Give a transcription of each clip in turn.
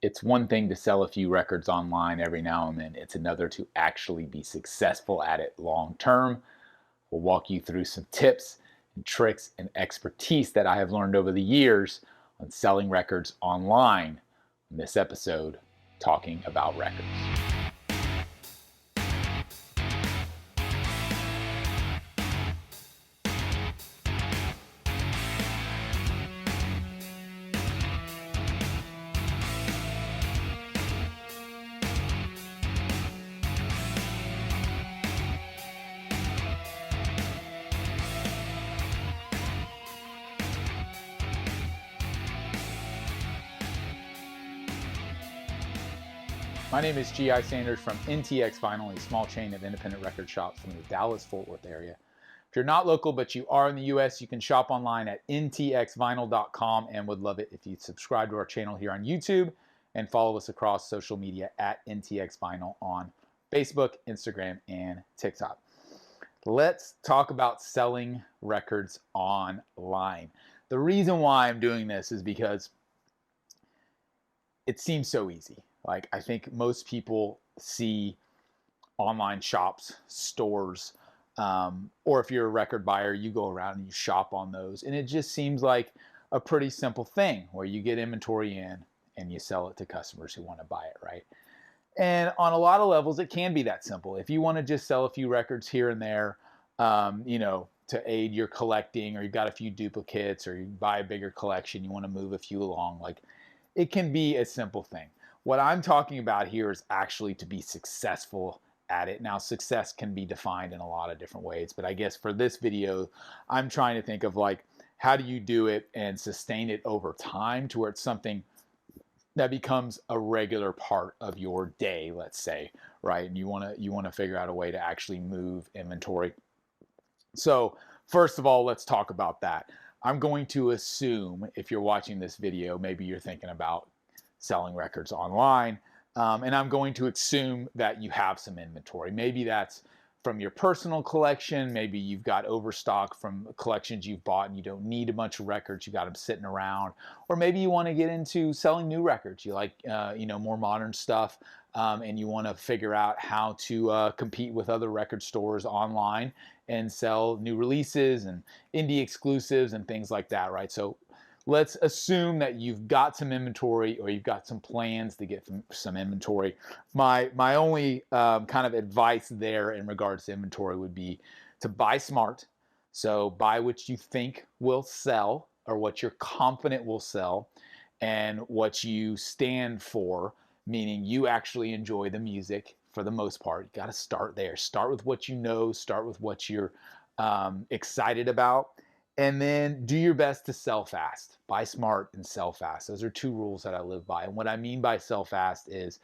It's one thing to sell a few records online every now and then. It's another to actually be successful at it long term. We'll walk you through some tips and tricks and expertise that I have learned over the years on selling records online in this episode, talking about records. My name is G.I. Sanders from NTX Vinyl, a small chain of independent record shops from the Dallas-Fort Worth area. If you're not local but you are in the U.S., you can shop online at ntxvinyl.com and would love it if you'd subscribe to our channel here on YouTube and follow us across social media at NTX Vinyl on Facebook, Instagram, and TikTok. Let's talk about selling records online. The reason why I'm doing this is because it seems so easy. Like, I think most people see online shops, stores, or if you're a record buyer, you go around and you shop on those. And it just seems like a pretty simple thing where you get inventory in and you sell it to customers who want to buy it, right? And on a lot of levels, it can be that simple. If you want to just sell a few records here and there, to aid your collecting, or you've got a few duplicates, or you buy a bigger collection, you want to move a few along, like, it can be a simple thing. What I'm talking about here is actually to be successful at it. Now, success can be defined in a lot of different ways, but I guess for this video, I'm trying to think of, like, how do you do it and sustain it over time to where it's something that becomes a regular part of your day, let's say, right? And you want to figure out a way to actually move inventory. So first of all, let's talk about that. I'm going to assume, if you're watching this video, maybe you're thinking about selling records online, and I'm going to assume that you have some inventory. Maybe that's from your personal collection. Maybe you've got overstock from collections you've bought and you don't need a bunch of records. You got them sitting around. Or maybe you want to get into selling new records. You like more modern stuff, and you want to figure out how to compete with other record stores online and sell new releases and indie exclusives and things like that, right? So let's assume that you've got some inventory, or you've got some plans to get some inventory. My only kind of advice there in regards to inventory would be to buy smart. So buy what you think will sell, or what you're confident will sell, and what you stand for, meaning you actually enjoy the music for the most part. You got to start there. Start with what you know. Start with what you're excited about. And then do your best to sell fast. Buy smart and sell fast. Those are two rules that I live by. And what I mean by sell fast is,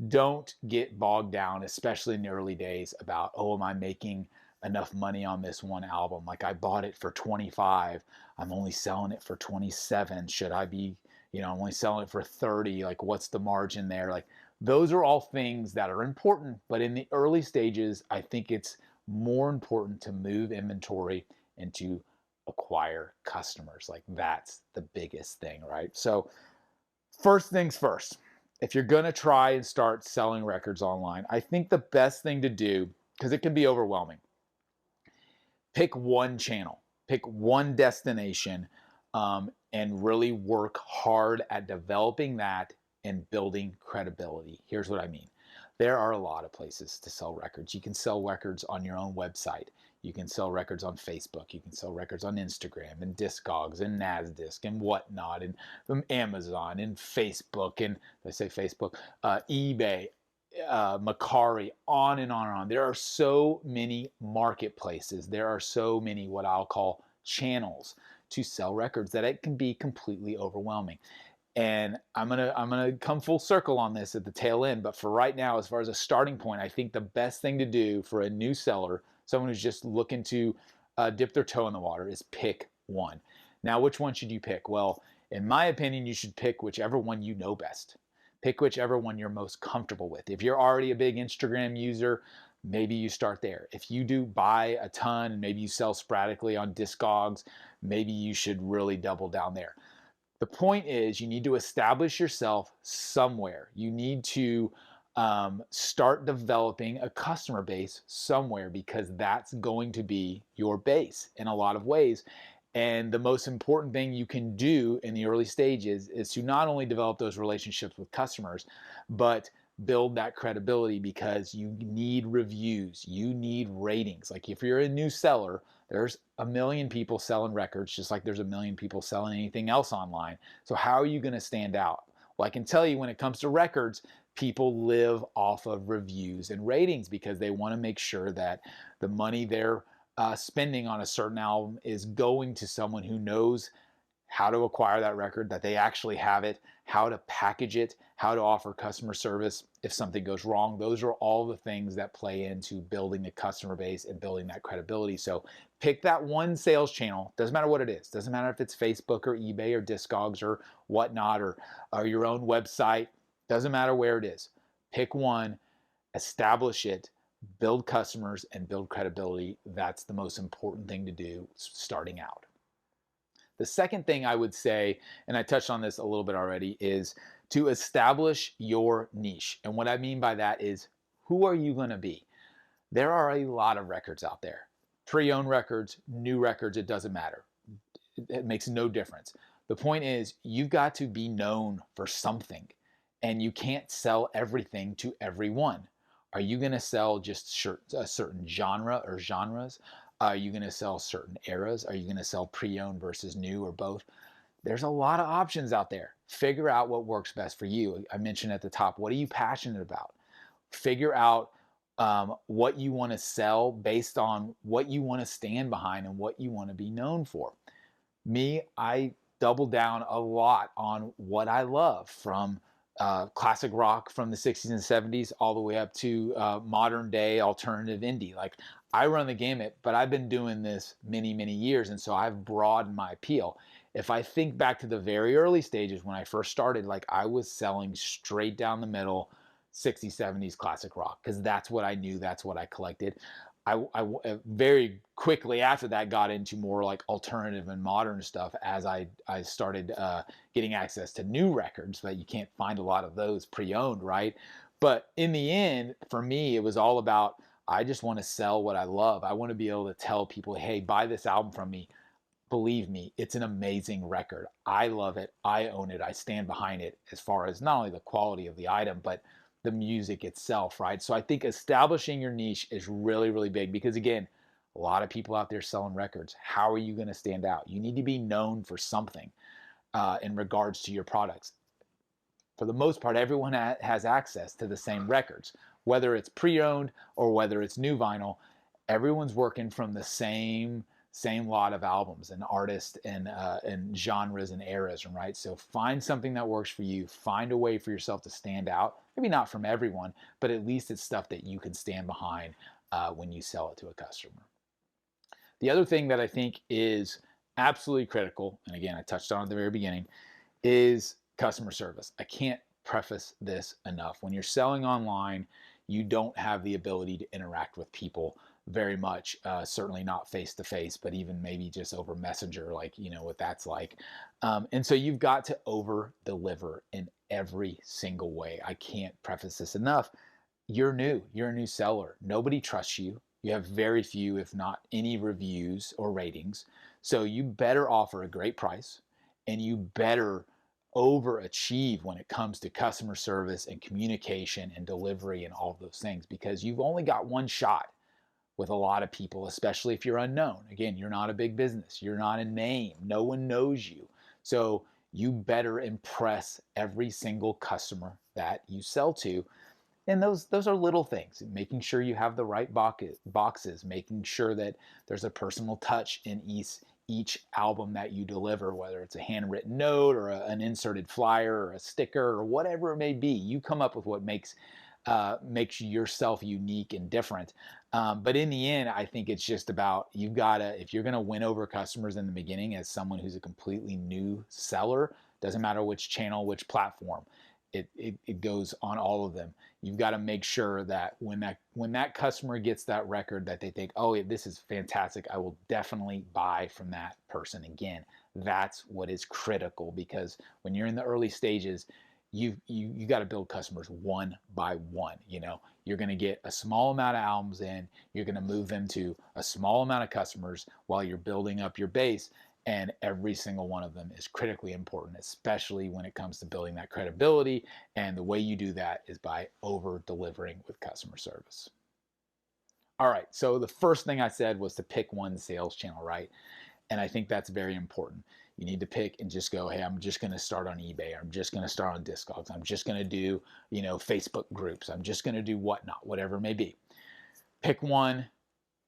don't get bogged down, especially in the early days, about, oh, am I making enough money on this one album? Like, I bought it for 25. I'm only selling it for 27. Should I be, I'm only selling it for 30. Like, what's the margin there? Like, those are all things that are important. But in the early stages, I think it's more important to move inventory and to acquire customers. Like, that's the biggest thing, right? So first things first, if you're going to try and start selling records online, I think the best thing to do, because it can be overwhelming, pick one channel, pick one destination, and really work hard at developing that and building credibility. Here's what I mean. There are a lot of places to sell records. You can sell records on your own website. You can sell records on Facebook. You can sell records on Instagram and Discogs and NASDisc and whatnot, and from Amazon and Facebook, and I say Facebook, eBay, Macari, on and on and on. There are so many marketplaces. There are so many what I'll call channels to sell records that it can be completely overwhelming. And I'm gonna come full circle on this at the tail end. But for right now, as far as a starting point, I think the best thing to do for a new seller, someone who's just looking to dip their toe in the water, is pick one. Now, which one should you pick? Well, in my opinion, you should pick whichever one you know best. Pick whichever one you're most comfortable with. If you're already a big Instagram user, maybe you start there. If you do buy a ton and maybe you sell sporadically on Discogs, maybe you should really double down there. The point is, you need to establish yourself somewhere. You need to start developing a customer base somewhere, because that's going to be your base in a lot of ways. And the most important thing you can do in the early stages is to not only develop those relationships with customers, but build that credibility, because you need reviews, you need ratings. Like if you're a new seller, there's a million people selling records, just like there's a million people selling anything else online. So how are you going to stand out? Well, I can tell you, when it comes to records, people live off of reviews and ratings, because they want to make sure that the money they're spending on a certain album is going to someone who knows how to acquire that record, that they actually have it, how to package it, how to offer customer service if something goes wrong. Those are all the things that play into building a customer base and building that credibility. So pick that one sales channel. Doesn't matter what it is. Doesn't matter if it's Facebook or eBay or Discogs or whatnot, or your own website. Doesn't matter where it is. Pick one, establish it, build customers, and build credibility. That's the most important thing to do starting out. The second thing I would say, and I touched on this a little bit already, is to establish your niche. And what I mean by that is, who are you going to be? There are a lot of records out there. Pre-owned records, new records, it doesn't matter. It makes no difference. The point is, you've got to be known for something, and you can't sell everything to everyone. Are you going to sell just a certain genre or genres? Are you going to sell certain eras? Are you going to sell pre-owned versus new, or both? There's a lot of options out there. Figure out what works best for you. I mentioned at the top, what are you passionate about? Figure out what you want to sell based on what you want to stand behind and what you want to be known for. Me, I double down a lot on what I love, from classic rock from the 60s and 70s all the way up to modern day alternative indie. Like, I run the gamut, but I've been doing this many, many years, and so I've broadened my appeal. If I think back to the very early stages when I first started, like, I was selling straight down the middle 60s, 70s classic rock, because that's what I knew, that's what I collected. I very quickly after that got into more like alternative and modern stuff, as I started getting access to new records, but you can't find a lot of those pre-owned, right? But in the end, for me, it was all about, I just want to sell what I love. I want to be able to tell people, hey, buy this album from me. Believe me, it's an amazing record. I love it. I own it. I stand behind it, as far as not only the quality of the item, but the music itself, right? So I think establishing your niche is really, really big, because again, a lot of people out there selling records. How are you going to stand out? You need to be known for something in regards to your products. For the most part, everyone has access to the same records, whether it's pre-owned or whether it's new vinyl. Everyone's working from the same lot of albums and artists and genres and eras, right? So find something that works for you. Find a way for yourself to stand out. Maybe not from everyone, but at least it's stuff that you can stand behind when you sell it to a customer. The other thing that I think is absolutely critical, and again, I touched on it at the very beginning, is customer service. I can't preface this enough. When you're selling online, you don't have the ability to interact with people very much, certainly not face to face, but even maybe just over Messenger, like, you know what that's like. And so you've got to over deliver in every single way. I can't preface this enough. You're a new seller. Nobody trusts you. You have very few, if not any, reviews or ratings. So you better offer a great price, and you better overachieve when it comes to customer service and communication and delivery and all of those things, because you've only got one shot with a lot of people, especially if you're unknown. Again, you're not a big business. You're not a name. No one knows you. So you better impress every single customer that you sell to. And those are little things, making sure you have the right boxes, making sure that there's a personal touch in each album that you deliver, whether it's a handwritten note or an inserted flyer or a sticker or whatever it may be. You come up with what makes yourself unique and different. But in the end, I think it's just about, you've got to, if you're going to win over customers in the beginning as someone who's a completely new seller, doesn't matter which channel, which platform, it goes on all of them. You've got to make sure that when that customer gets that record, that they think, oh, this is fantastic, I will definitely buy from that person again. That's what is critical, because when you're in the early stages, you got to build customers one by one. You're going to get a small amount of albums in, you're going to move them to a small amount of customers while you're building up your base. And every single one of them is critically important, especially when it comes to building that credibility. And the way you do that is by over delivering with customer service. All right, so the first thing I said was to pick one sales channel, right? And I think that's very important. You need to pick and just go, hey, I'm just going to start on eBay, or I'm just going to start on Discogs, I'm just going to do, Facebook groups, I'm just going to do whatnot, whatever it may be. Pick one,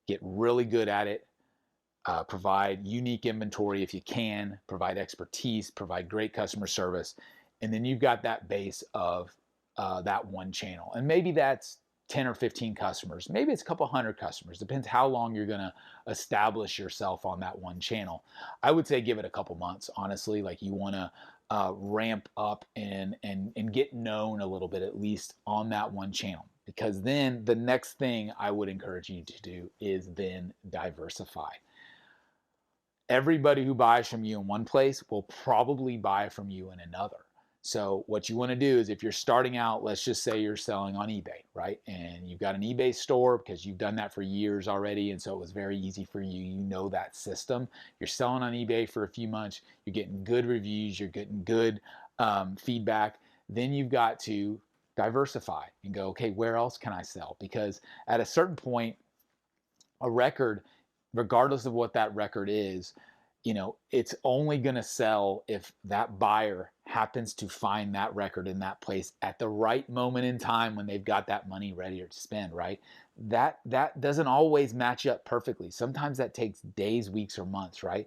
get really good at it. Provide unique inventory if you can, provide expertise, provide great customer service, and then you've got that base of that one channel. And maybe that's 10 or 15 customers. Maybe it's a couple hundred customers. Depends how long you're going to establish yourself on that one channel. I would say give it a couple months, honestly. Like, you want to ramp up and get known a little bit, at least on that one channel. Because then the next thing I would encourage you to do is then diversify. Everybody who buys from you in one place will probably buy from you in another. So what you want to do is, if you're starting out, let's just say you're selling on eBay, right? And you've got an eBay store because you've done that for years already. And so it was very easy for you. You know that system. You're selling on eBay for a few months. You're getting good reviews. You're getting good feedback. Then you've got to diversify and go, okay, where else can I sell? Because at a certain point, a record, regardless of what that record is, it's only going to sell if that buyer happens to find that record in that place at the right moment in time when they've got that money ready to spend, right? That doesn't always match up perfectly. Sometimes that takes days, weeks, or months, right?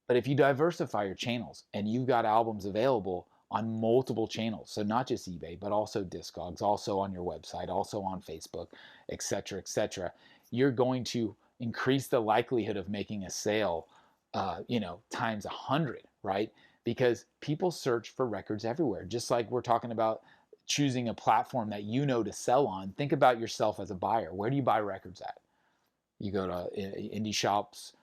But if you diversify your channels and you've got albums available on multiple channels, so not just eBay, but also Discogs, also on your website, also on Facebook, etc., you're going to increase the likelihood of making a sale, times 100, right? Because people search for records everywhere. Just like we're talking about choosing a platform that to sell on. Think about yourself as a buyer. Where do you buy records at? You go to indie shops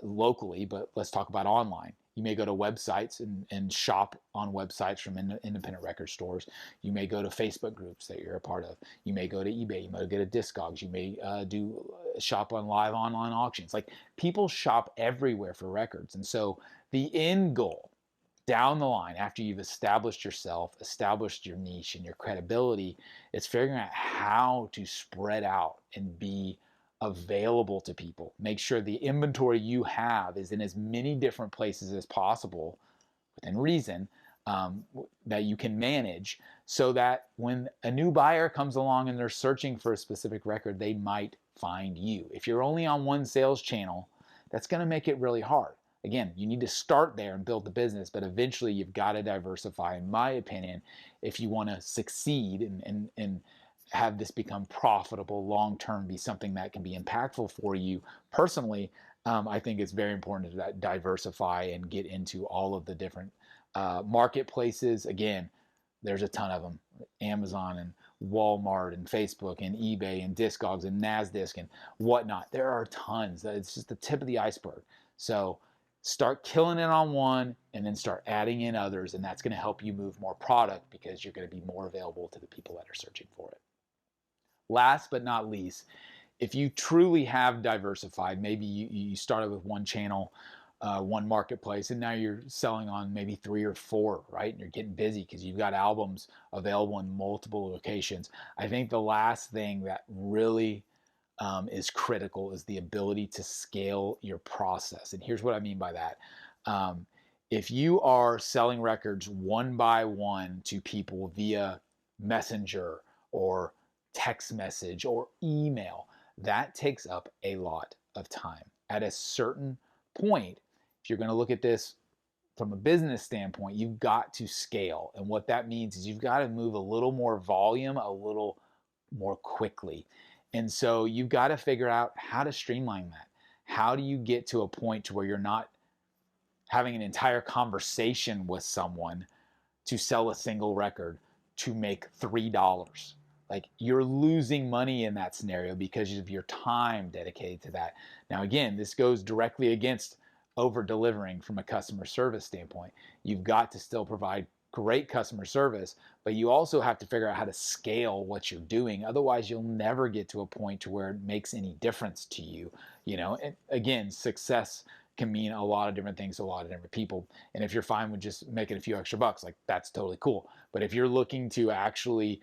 locally, but let's talk about online. You may go to websites and shop on websites from independent record stores. You may go to Facebook groups that you're a part of. You may go to eBay. You may go to Discogs. You may shop on live online auctions. Like, people shop everywhere for records. And so the end goal down the line, after you've established yourself, established your niche and your credibility, is figuring out how to spread out and be available to people. Make sure the inventory you have is in as many different places as possible, within reason, that you can manage, so that when a new buyer comes along and they're searching for a specific record, they might find you. If you're only on one sales channel, that's going to make it really hard. Again, you need to start there and build the business, but eventually you've got to diversify, in my opinion, if you want to succeed and have this become profitable long-term, be something that can be impactful for you personally. I think it's very important to diversify and get into all of the different marketplaces. Again, there's a ton of them: Amazon and Walmart and Facebook and eBay and Discogs and NASDISC and whatnot. There are tons. It's just the tip of the iceberg. So start killing it on one and then start adding in others, and that's going to help you move more product, because you're going to be more available to the people that are searching for it. Last but not least, if you truly have diversified, maybe you started with one channel, one marketplace, and now you're selling on maybe 3 or 4, right? And you're getting busy because you've got albums available in multiple locations. I think the last thing that really is critical is the ability to scale your process. And here's what I mean by that. If you are selling records one by one to people via Messenger or text message or email, that takes up a lot of time. At a certain point, if you're going to look at this from a business standpoint, you've got to scale. And what that means is you've got to move a little more volume, a little more quickly. And so you've got to figure out how to streamline that. How do you get to a point to where you're not having an entire conversation with someone to sell a single record to make $3. Like, you're losing money in that scenario because of your time dedicated to that. Now, again, this goes directly against over delivering from a customer service standpoint. You've got to still provide great customer service, but you also have to figure out how to scale what you're doing. Otherwise, you'll never get to a point to where it makes any difference to you. And again, success can mean a lot of different things to a lot of different people. And if you're fine with just making a few extra bucks, like, that's totally cool. But if you're looking to actually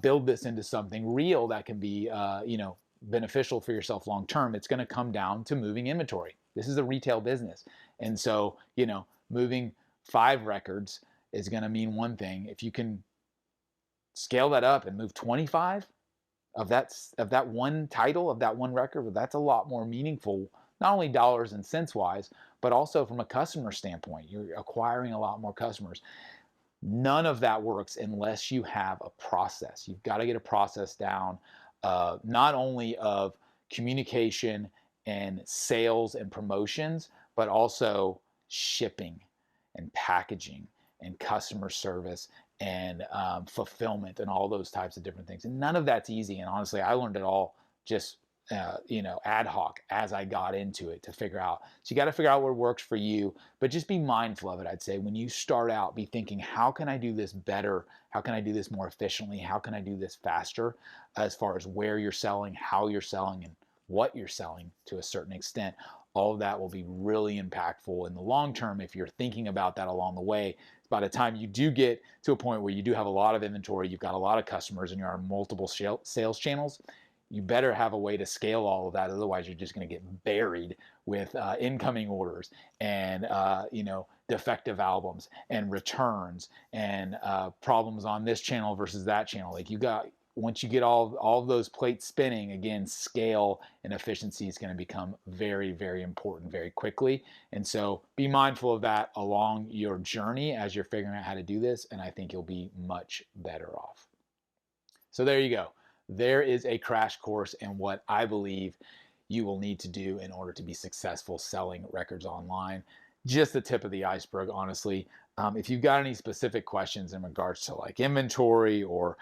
build this into something real that can be, beneficial for yourself long term, it's going to come down to moving inventory. This is a retail business. And so, moving 5 records is going to mean one thing. If you can scale that up and move 25 of that one title, of that one record, well, that's a lot more meaningful, not only dollars and cents wise, but also from a customer standpoint. You're acquiring a lot more customers. None of that works unless you have a process. You've got to get a process down, not only of communication and sales and promotions, but also shipping and packaging and customer service and fulfillment and all those types of different things. And none of that's easy. And honestly, I learned it all just ad hoc as I got into it to figure out. So you got to figure out what works for you, but just be mindful of it. I'd say when you start out, be thinking, how can I do this better? How can I do this more efficiently? How can I do this faster, as far as where you're selling, how you're selling, and what you're selling to a certain extent. All of that will be really impactful in the long term if you're thinking about that along the way. By the time you do get to a point where you do have a lot of inventory, you've got a lot of customers, and you're on multiple sales channels, you better have a way to scale all of that. Otherwise, you're just going to get buried with incoming orders and defective albums and returns and problems on this channel versus that channel. Like, once you get all of those plates spinning, again, scale and efficiency is going to become very, very important very quickly. And so be mindful of that along your journey as you're figuring out how to do this, and I think you'll be much better off. So there you go. There is a crash course in what I believe you will need to do in order to be successful selling records online. Just the tip of the iceberg, honestly. If you've got any specific questions in regards to like inventory or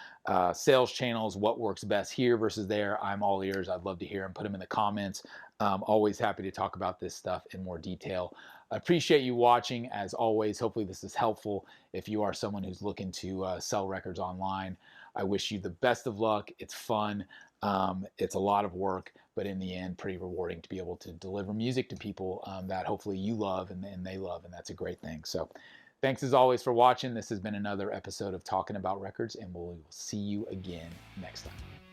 sales channels, what works best here versus there, I'm all ears. I'd love to hear them. Put them in the comments. Always happy to talk about this stuff in more detail. I appreciate you watching as always. Hopefully this is helpful if you are someone who's looking to sell records online. I wish you the best of luck. It's fun. It's a lot of work, but in the end, pretty rewarding to be able to deliver music to people that hopefully you love and they love, and that's a great thing. So thanks as always for watching. This has been another episode of Talking About Records, and we'll see you again next time.